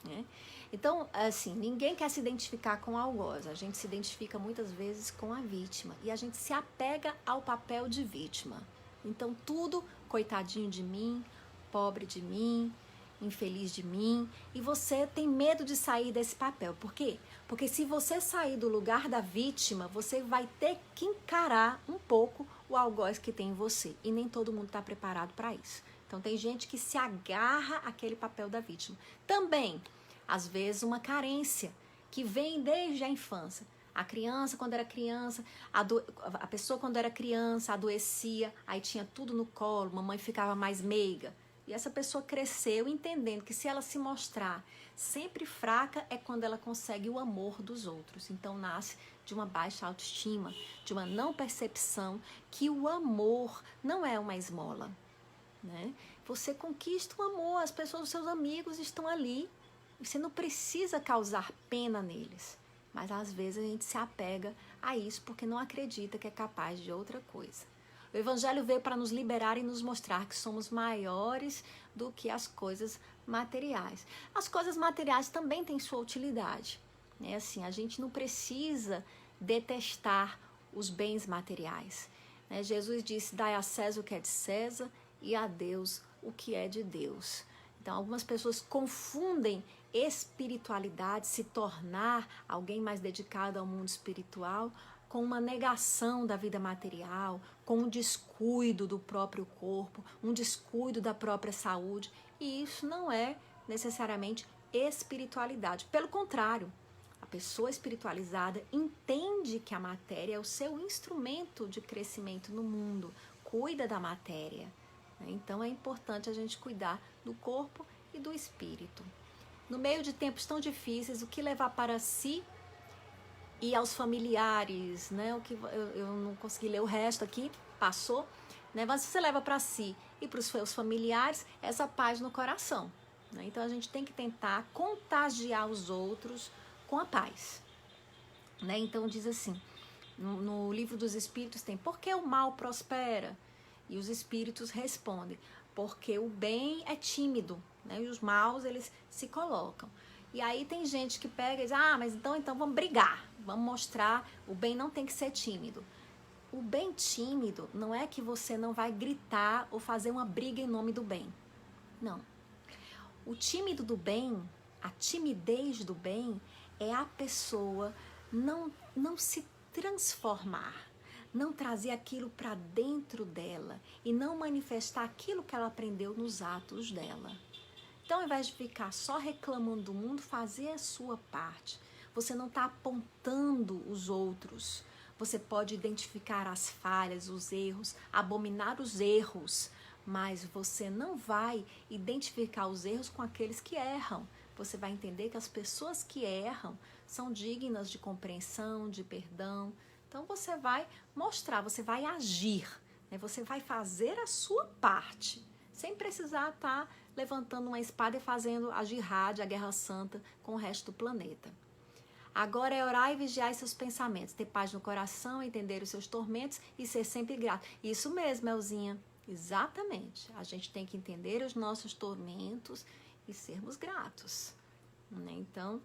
né? Então, assim, ninguém quer se identificar com o algoz. A gente se identifica muitas vezes com a vítima. E a gente se apega ao papel de vítima. Então, tudo, coitadinho de mim, pobre de mim, infeliz de mim. E você tem medo de sair desse papel. Por quê? Porque se você sair do lugar da vítima, você vai ter que encarar um pouco o algoz que tem em você. E nem todo mundo está preparado para isso. Então, tem gente que se agarra àquele papel da vítima. Também, às vezes, uma carência que vem desde a infância. A criança, quando era criança, a pessoa, quando era criança, adoecia, aí tinha tudo no colo, mamãe ficava mais meiga. E essa pessoa cresceu entendendo que se ela se mostrar sempre fraca é quando ela consegue o amor dos outros. Então nasce de uma baixa autoestima, de uma não percepção que o amor não é uma esmola, né? Você conquista o amor, as pessoas, os seus amigos estão ali. Você não precisa causar pena neles. Mas às vezes a gente se apega a isso porque não acredita que é capaz de outra coisa. O Evangelho veio para nos liberar e nos mostrar que somos maiores do que as coisas materiais. As coisas materiais também têm sua utilidade, né? Assim, a gente não precisa detestar os bens materiais, né? Jesus disse, dai a César o que é de César e a Deus o que é de Deus. Então, algumas pessoas confundem espiritualidade, se tornar alguém mais dedicado ao mundo espiritual, com uma negação da vida material, com um descuido do próprio corpo, um descuido da própria saúde. E isso não é necessariamente espiritualidade. Pelo contrário, a pessoa espiritualizada entende que a matéria é o seu instrumento de crescimento no mundo, cuida da matéria. Então é importante a gente cuidar do corpo e do espírito. No meio de tempos tão difíceis, o que levar para si e aos familiares, né? O que eu não consegui ler o resto aqui, passou, né? Mas você leva para si e para os seus familiares essa paz no coração, né? Então a gente tem que tentar contagiar os outros com a paz, né? Então diz assim, no livro dos Espíritos tem: por que o mal prospera? E os Espíritos respondem: porque o bem é tímido, né? E os maus eles se colocam. E aí tem gente que pega e diz: ah, mas então vamos brigar, vamos mostrar, o bem não tem que ser tímido. O bem tímido não é que você não vai gritar ou fazer uma briga em nome do bem. Não. O tímido do bem, a timidez do bem, é a pessoa não se transformar, não trazer aquilo para dentro dela e não manifestar aquilo que ela aprendeu nos atos dela. Então, ao invés de ficar só reclamando do mundo, fazer a sua parte. Você não está apontando os outros. Você pode identificar as falhas, os erros, abominar os erros, mas você não vai identificar os erros com aqueles que erram. Você vai entender que as pessoas que erram são dignas de compreensão, de perdão. Então, você vai mostrar, você vai agir, né? Você vai fazer a sua parte, sem precisar estar levantando uma espada e fazendo a jihad, a guerra santa, com o resto do planeta. Agora é orar e vigiar seus pensamentos, ter paz no coração, entender os seus tormentos e ser sempre grato. Isso mesmo, Elzinha, exatamente. A gente tem que entender os nossos tormentos e sermos gratos, né? Então,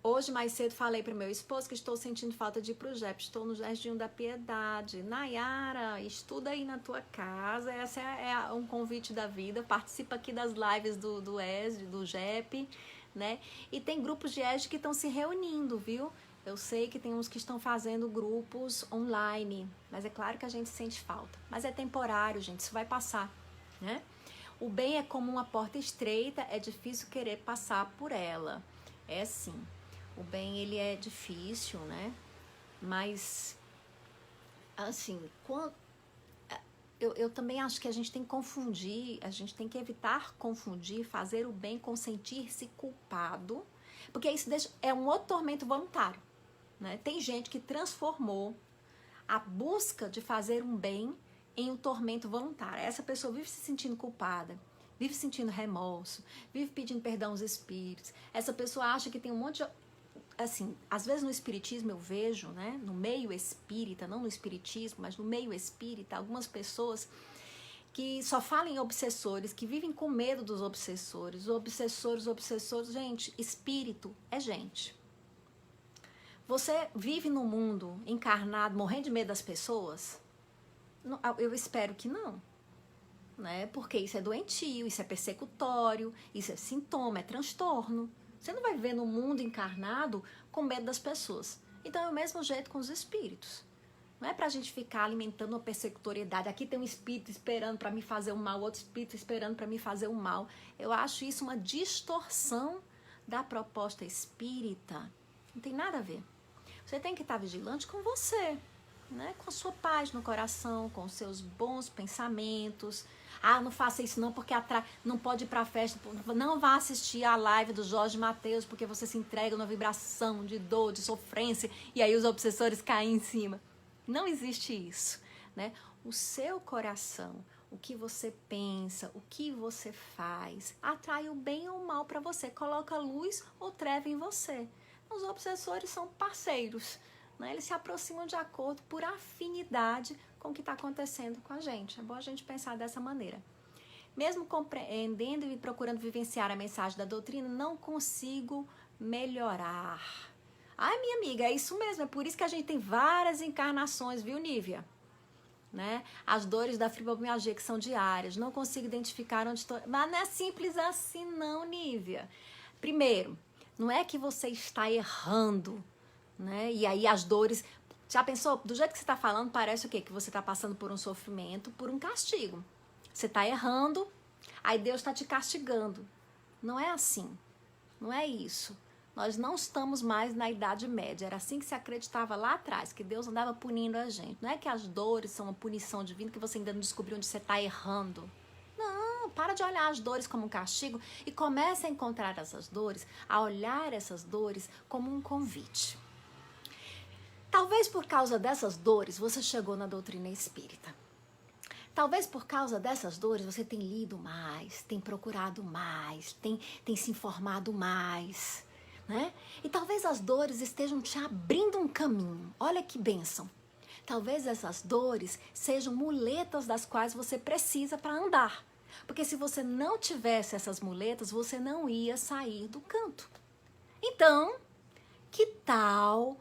hoje mais cedo falei para o meu esposo que estou sentindo falta de ir para o JEP, estou no Jardim da Piedade. Nayara, estuda aí na tua casa, essa é um convite da vida, participa aqui das lives do ESD, do JEP, né? E tem grupos de ESD que estão se reunindo, viu? Eu sei que tem uns que estão fazendo grupos online, mas é claro que a gente sente falta. Mas é temporário, gente, isso vai passar, né? O bem é como uma porta estreita, é difícil querer passar por ela. É assim. O bem, ele é difícil, né? Mas, assim, eu também acho que a gente tem que confundir, a gente tem que evitar confundir, fazer o bem com sentir-se culpado, porque isso é um outro tormento voluntário, né? Tem gente que transformou a busca de fazer um bem em um tormento voluntário. Essa pessoa vive se sentindo culpada, vive sentindo remorso, vive pedindo perdão aos espíritos. Essa pessoa acha que tem um monte de... Assim, às vezes no espiritismo eu vejo, né, no meio espírita, não no espiritismo, mas no meio espírita, algumas pessoas que só falam em obsessores, que vivem com medo dos obsessores, obsessores, gente, espírito é gente. Você vive no mundo encarnado, morrendo de medo das pessoas? Eu espero que não, né, porque isso é doentio, isso é persecutório, isso é sintoma, é transtorno. Você não vai viver no mundo encarnado com medo das pessoas. Então é o mesmo jeito com os espíritos. Não é pra gente ficar alimentando uma persecutoriedade. Aqui tem um espírito esperando para me fazer o mal, outro espírito esperando para me fazer o mal. Eu acho isso uma distorção da proposta espírita. Não tem nada a ver. Você tem que estar vigilante com você, né? Com a sua paz no coração, com os seus bons pensamentos. Ah, não faça isso não, porque não pode ir pra festa. Não vá assistir a live do Jorge Mateus, porque você se entrega numa vibração de dor, de sofrência, e aí os obsessores caem em cima. Não existe isso, né? O seu coração, o que você pensa, o que você faz, atrai o bem ou o mal para você, coloca luz ou treva em você. Os obsessores são parceiros, né? Eles se aproximam de acordo por afinidade com o que está acontecendo com a gente. É bom a gente pensar dessa maneira. Mesmo compreendendo e procurando vivenciar a mensagem da doutrina, não consigo melhorar. Ai, minha amiga, é isso mesmo, é por isso que a gente tem várias encarnações, viu, Nívia? Né? As dores da fibromialgia que são diárias, não consigo identificar onde estou. Mas não é simples assim não, Nívia. Primeiro, não é que você está errando, né? E aí as dores... Já pensou? Do jeito que você está falando, parece o quê? Que você está passando por um sofrimento, por um castigo. Você está errando, aí Deus está te castigando. Não é assim. Não é isso. Nós não estamos mais na Idade Média. Era assim que se acreditava lá atrás, que Deus andava punindo a gente. Não é que as dores são uma punição divina, que você ainda não descobriu onde você está errando. Não, para de olhar as dores como um castigo e comece a encontrar essas dores, a olhar essas dores como um convite. Talvez por causa dessas dores você chegou na doutrina espírita. Talvez por causa dessas dores você tenha lido mais, tem procurado mais, tem se informado mais, né? E talvez as dores estejam te abrindo um caminho. Olha que bênção. Talvez essas dores sejam muletas das quais você precisa para andar. Porque se você não tivesse essas muletas, você não ia sair do canto. Então, que tal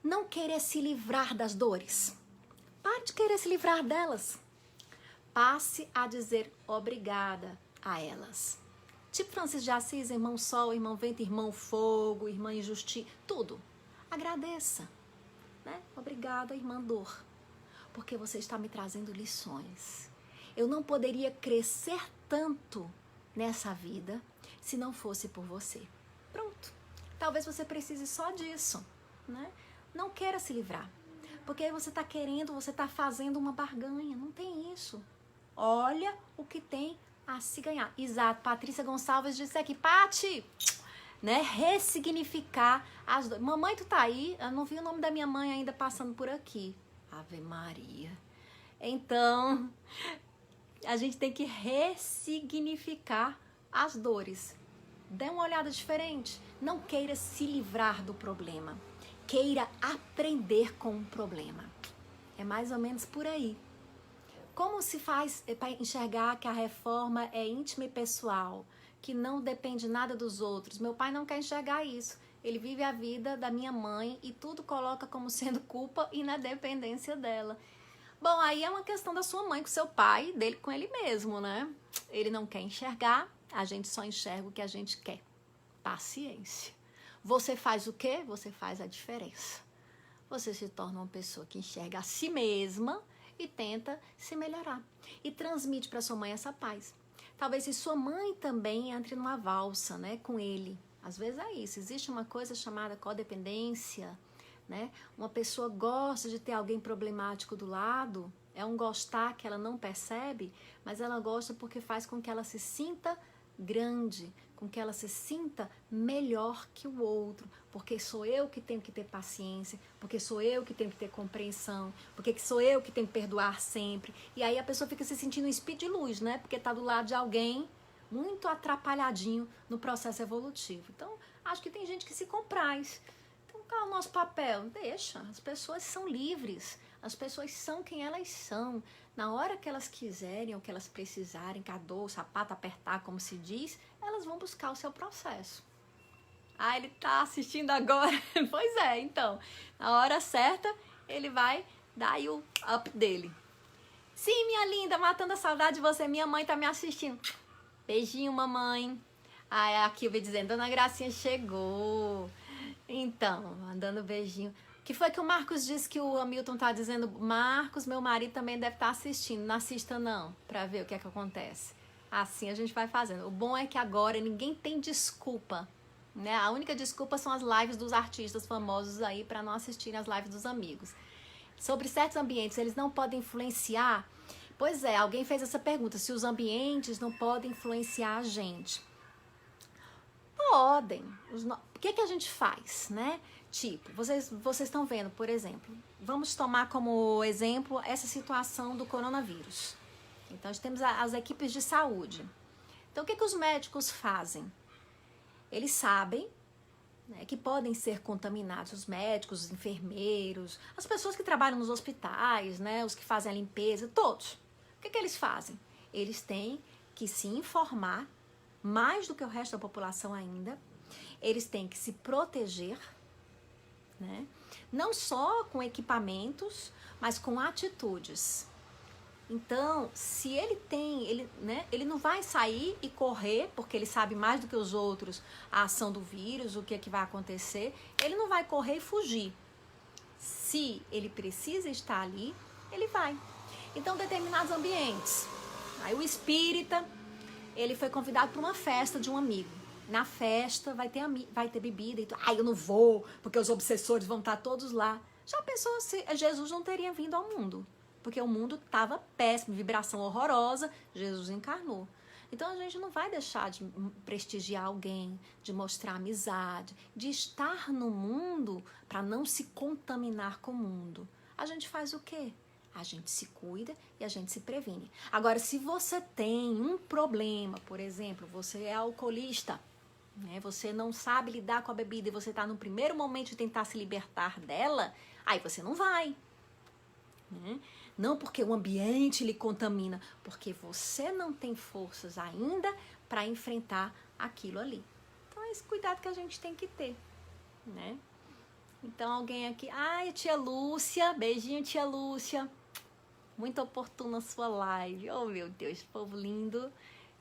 não querer se livrar das dores? Pare de querer se livrar delas. Passe a dizer obrigada a elas. Tipo Francisco de Assis, irmão Sol, irmão Vento, irmão Fogo, irmã Injustiça, tudo. Agradeça, né? Obrigada, irmã Dor, porque você está me trazendo lições. Eu não poderia crescer tanto nessa vida se não fosse por você. Pronto. Talvez você precise só disso, né? Não queira se livrar, porque aí você está querendo, você está fazendo uma barganha. Não tem isso. Olha o que tem a se ganhar. Exato, Patrícia Gonçalves disse aqui, Pati, né? Ressignificar as dores. Mamãe, tu tá aí? Eu não vi o nome da minha mãe ainda passando por aqui. Ave Maria. Então, a gente tem que ressignificar as dores. Dê uma olhada diferente. Não queira se livrar do problema. Queira aprender com o problema. É mais ou menos por aí. Como se faz para enxergar que a reforma é íntima e pessoal, que não depende nada dos outros? Meu pai não quer enxergar isso. Ele vive a vida da minha mãe e tudo coloca como sendo culpa e na dependência dela. Bom, aí é uma questão da sua mãe com seu pai, dele com ele mesmo, né? Ele não quer enxergar, a gente só enxerga o que a gente quer. Paciência. Você faz o quê? Você faz a diferença. Você se torna uma pessoa que enxerga a si mesma e tenta se melhorar. E transmite para sua mãe essa paz. Talvez se sua mãe também entre numa valsa, né, com ele. Às vezes é isso. Existe uma coisa chamada codependência, né? Uma pessoa gosta de ter alguém problemático do lado. É um gostar que ela não percebe, mas ela gosta porque faz com que ela se sinta grande, com que ela se sinta melhor que o outro, porque sou eu que tenho que ter paciência, porque sou eu que tenho que ter compreensão, porque sou eu que tenho que perdoar sempre. E aí a pessoa fica se sentindo um espírito de luz, né? Porque tá do lado de alguém muito atrapalhadinho no processo evolutivo. Então, acho que tem gente que se compraz. Então, qual é o nosso papel? Deixa, as pessoas são livres, as pessoas são quem elas são. Na hora que elas quiserem ou que elas precisarem, que a dor, o sapato apertar, como se diz, elas vão buscar o seu processo. Ah, ele tá assistindo agora? Pois é, então, na hora certa, ele vai dar aí o up dele. Sim, minha linda, matando a saudade de você, minha mãe tá me assistindo. Beijinho, mamãe. Ah, aqui eu vou dizendo, Dona Gracinha chegou. Então, mandando beijinho. Que foi que o Marcos disse que o Hamilton tá dizendo? Marcos, meu marido também deve estar assistindo. Não assista não, pra ver o que é que acontece. Assim a gente vai fazendo. O bom é que agora ninguém tem desculpa, né? A única desculpa são as lives dos artistas famosos aí pra não assistirem as lives dos amigos. Sobre certos ambientes, eles não podem influenciar? Pois é, alguém fez essa pergunta, se os ambientes não podem influenciar a gente. Podem. O que a gente faz, né? Tipo, vocês estão vendo, por exemplo, vamos tomar como exemplo essa situação do coronavírus. Então, nós temos as equipes de saúde. Então, o que os médicos fazem? Eles sabem, né, que podem ser contaminados, os médicos, os enfermeiros, as pessoas que trabalham nos hospitais, né, os que fazem a limpeza, todos. O que eles fazem? Eles têm que se informar, mais do que o resto da população ainda, eles têm que se proteger, né? Não só com equipamentos, mas com atitudes. Então, se ele não vai sair e correr, porque ele sabe mais do que os outros a ação do vírus, o que é que vai acontecer, ele não vai correr e fugir. Se ele precisa estar ali, ele vai. Então, determinados ambientes. Aí o espírita, ele foi convidado para uma festa de um amigo. Na festa vai ter bebida e tudo. Eu não vou, porque os obsessores vão estar todos lá. Já pensou se Jesus não teria vindo ao mundo? Porque o mundo estava péssimo, vibração horrorosa, Jesus encarnou. Então a gente não vai deixar de prestigiar alguém, de mostrar amizade, de estar no mundo para não se contaminar com o mundo. A gente faz o quê? A gente se cuida e a gente se previne. Agora, se você tem um problema, por exemplo, você é alcoolista, né? Você não sabe lidar com a bebida e você está no primeiro momento de tentar se libertar dela, aí você não vai. Né? Não porque o ambiente lhe contamina, porque você não tem forças ainda para enfrentar aquilo ali. Então é esse cuidado que a gente tem que ter, né? Então alguém aqui, tia Lúcia, beijinho tia Lúcia, muito oportuna a sua live, oh meu Deus, povo lindo,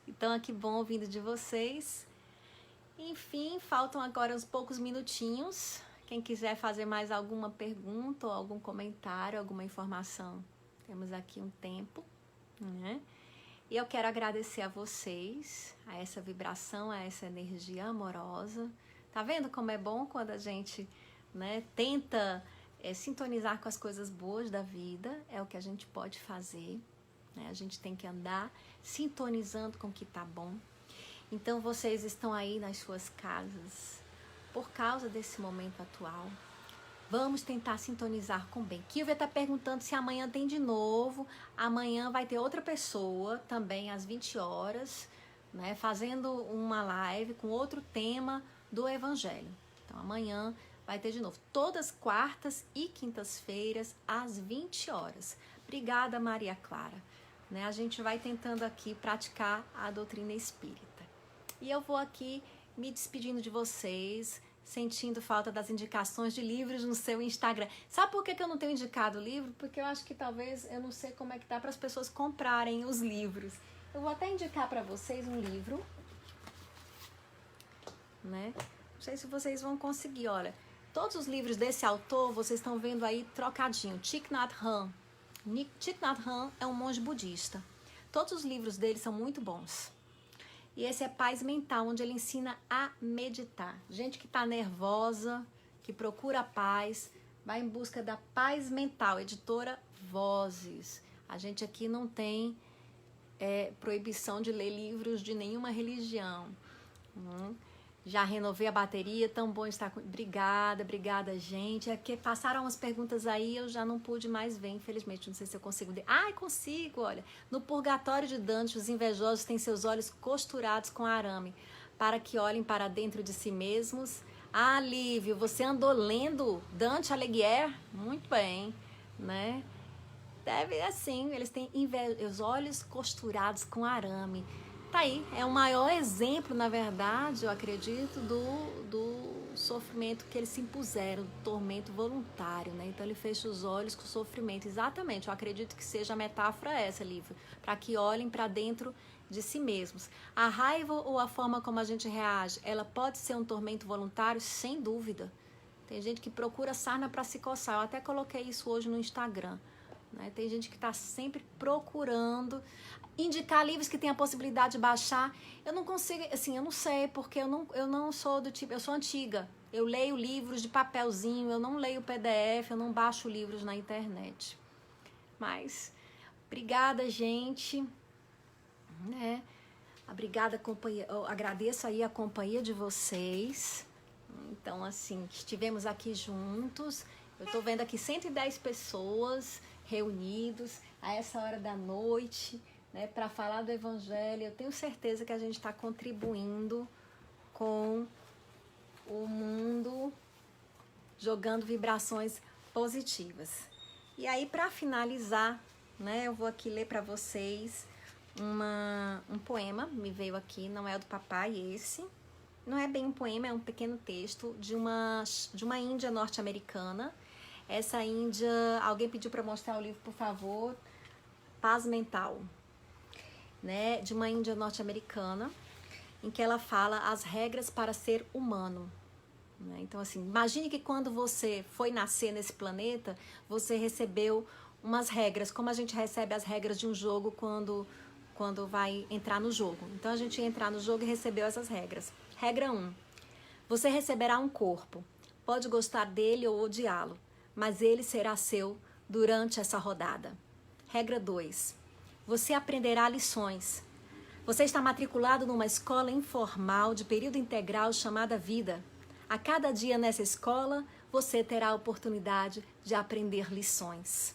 então que bom ouvindo de vocês. Enfim, faltam agora uns poucos minutinhos, quem quiser fazer mais alguma pergunta ou algum comentário, alguma informação, temos aqui um tempo, né? E eu quero agradecer a vocês, a essa vibração, a essa energia amorosa. Tá vendo como é bom quando a gente, né, tenta sintonizar com as coisas boas da vida? É o que a gente pode fazer, né? A gente tem que andar sintonizando com o que tá bom. Então vocês estão aí nas suas casas por causa desse momento atual. Vamos tentar sintonizar com o bem. Kilvia está perguntando se amanhã tem de novo. Amanhã vai ter outra pessoa, também às 20 horas, né, fazendo uma live com outro tema do Evangelho. Então amanhã vai ter de novo. Todas quartas e quintas-feiras, às 20 horas. Obrigada, Maria Clara. Né, a gente vai tentando aqui praticar a doutrina espírita. E eu vou aqui me despedindo de vocês, sentindo falta das indicações de livros no seu Instagram. Sabe por que eu não tenho indicado livro? Porque eu acho que talvez, eu não sei como é que dá para as pessoas comprarem os livros. Eu vou até indicar para vocês um livro, né? Não sei se vocês vão conseguir, olha. Todos os livros desse autor, vocês estão vendo aí trocadinho. Thich Nhat Hanh. Thich Nhat Hanh é um monge budista. Todos os livros dele são muito bons. E esse é Paz Mental, onde ele ensina a meditar. Gente que está nervosa, que procura paz, vai em busca da paz mental. Editora Vozes. A gente aqui não tem proibição de ler livros de nenhuma religião. Já renovei a bateria, tão bom estar com... Obrigada, gente. É que passaram umas perguntas aí, eu já não pude mais ver, infelizmente. Não sei se eu consigo... consigo, olha. No purgatório de Dante, os invejosos têm seus olhos costurados com arame, para que olhem para dentro de si mesmos. Lívio, você andou lendo Dante Alighieri? Muito bem, né? Deve, assim, eles têm os olhos costurados com arame. Tá aí, é o maior exemplo, na verdade, eu acredito, do sofrimento que eles se impuseram, do tormento voluntário, né? Então ele fecha os olhos com o sofrimento, exatamente, eu acredito que seja a metáfora essa, Lívia, para que olhem para dentro de si mesmos. A raiva ou a forma como a gente reage, ela pode ser um tormento voluntário, sem dúvida. Tem gente que procura sarna para se coçar, eu até coloquei isso hoje no Instagram, né? Tem gente que está sempre procurando indicar livros que tem a possibilidade de baixar. Eu não consigo, assim, eu não sei, porque eu não sou do tipo, eu sou antiga, Eu leio livros de papelzinho, eu não leio PDF, eu não baixo livros na internet. Mas, obrigada, gente, né? Obrigada, companhia. Eu agradeço aí a companhia de vocês. Então, assim, estivemos aqui juntos. Eu tô vendo aqui 110 pessoas reunidos a essa hora da noite, né, para falar do Evangelho. Eu tenho certeza que a gente está contribuindo com o mundo, jogando vibrações positivas. E aí, para finalizar, né, eu vou aqui ler para vocês um poema, me veio aqui, não é o do papai esse, não é bem um poema, é um pequeno texto de uma índia norte-americana. Essa índia, alguém pediu para mostrar o livro, por favor, Paz Mental, né, de uma índia norte-americana, em que ela fala as regras para ser humano. Então, assim, imagine que quando você foi nascer nesse planeta, você recebeu umas regras, como a gente recebe as regras de um jogo quando vai entrar no jogo. Então, a gente ia entrar no jogo e recebeu essas regras. Regra 1. Você receberá um corpo. Pode gostar dele ou odiá-lo, mas ele será seu durante essa rodada. Regra 2. Você aprenderá lições. Você está matriculado numa escola informal de período integral chamada vida. A cada dia nessa escola, você terá a oportunidade de aprender lições.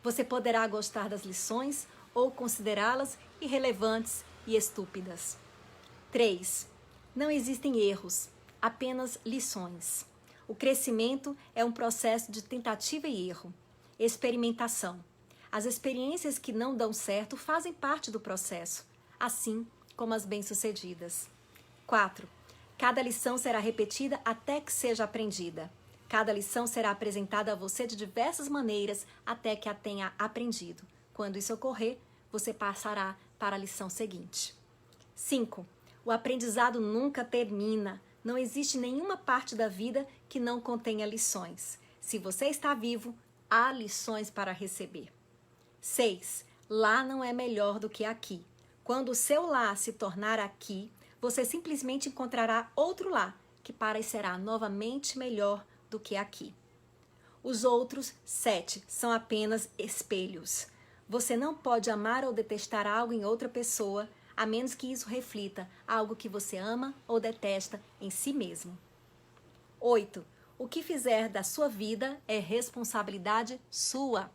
Você poderá gostar das lições ou considerá-las irrelevantes e estúpidas. 3. Não existem erros, apenas lições. O crescimento é um processo de tentativa e erro, experimentação. As experiências que não dão certo fazem parte do processo, assim como as bem-sucedidas. 4. Cada lição será repetida até que seja aprendida. Cada lição será apresentada a você de diversas maneiras até que a tenha aprendido. Quando isso ocorrer, você passará para a lição seguinte. 5. O aprendizado nunca termina. Não existe nenhuma parte da vida que não contenha lições. Se você está vivo, há lições para receber. 6. Lá não é melhor do que aqui. Quando o seu lá se tornar aqui, você simplesmente encontrará outro lá, que parecerá novamente melhor do que aqui. Os outros 7 são apenas espelhos. Você não pode amar ou detestar algo em outra pessoa, a menos que isso reflita algo que você ama ou detesta em si mesmo. 8. O que fizer da sua vida é responsabilidade sua.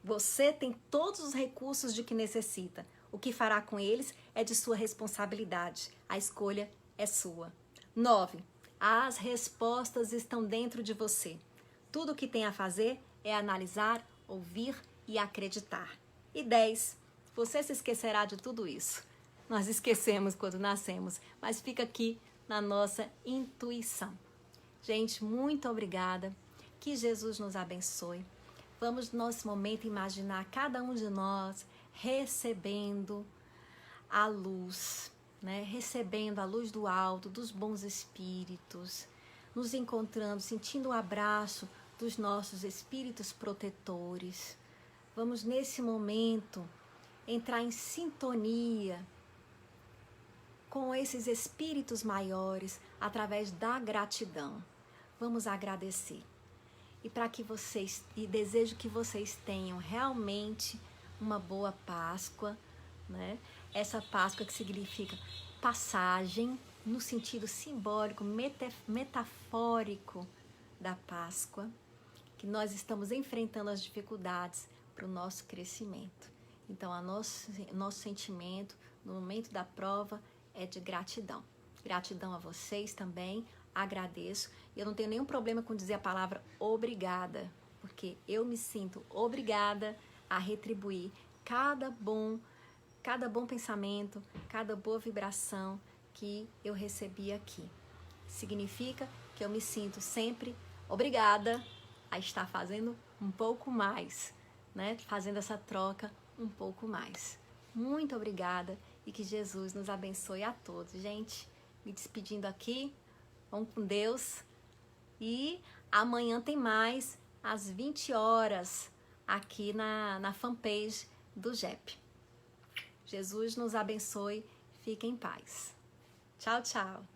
Você tem todos os recursos de que necessita. O que fará com eles é de sua responsabilidade. A escolha é sua. 9. As respostas estão dentro de você. Tudo o que tem a fazer é analisar, ouvir e acreditar. E 10. Você se esquecerá de tudo isso. Nós esquecemos quando nascemos, mas fica aqui na nossa intuição. Gente, muito obrigada. Que Jesus nos abençoe. Vamos, nesse momento, imaginar cada um de nós recebendo a luz, né? Recebendo a luz do alto, dos bons espíritos, nos encontrando, sentindo o abraço dos nossos espíritos protetores. Vamos, nesse momento, entrar em sintonia com esses espíritos maiores através da gratidão. Vamos agradecer. E para que vocês, e desejo que vocês tenham realmente uma boa Páscoa, né? Essa Páscoa que significa passagem, no sentido simbólico, metafórico da Páscoa, que nós estamos enfrentando as dificuldades para o nosso crescimento. Então, nosso sentimento no momento da prova é de gratidão. Gratidão a vocês também, agradeço. E eu não tenho nenhum problema com dizer a palavra obrigada, porque eu me sinto obrigada a retribuir cada bom pensamento, cada boa vibração que eu recebi aqui. Significa que eu me sinto sempre obrigada a estar fazendo um pouco mais, né? Fazendo essa troca um pouco mais. Muito obrigada e que Jesus nos abençoe a todos. Gente, me despedindo aqui, vamos com Deus e amanhã tem mais às 20 horas aqui na fanpage do JEP. Jesus nos abençoe, fique em paz. Tchau, tchau.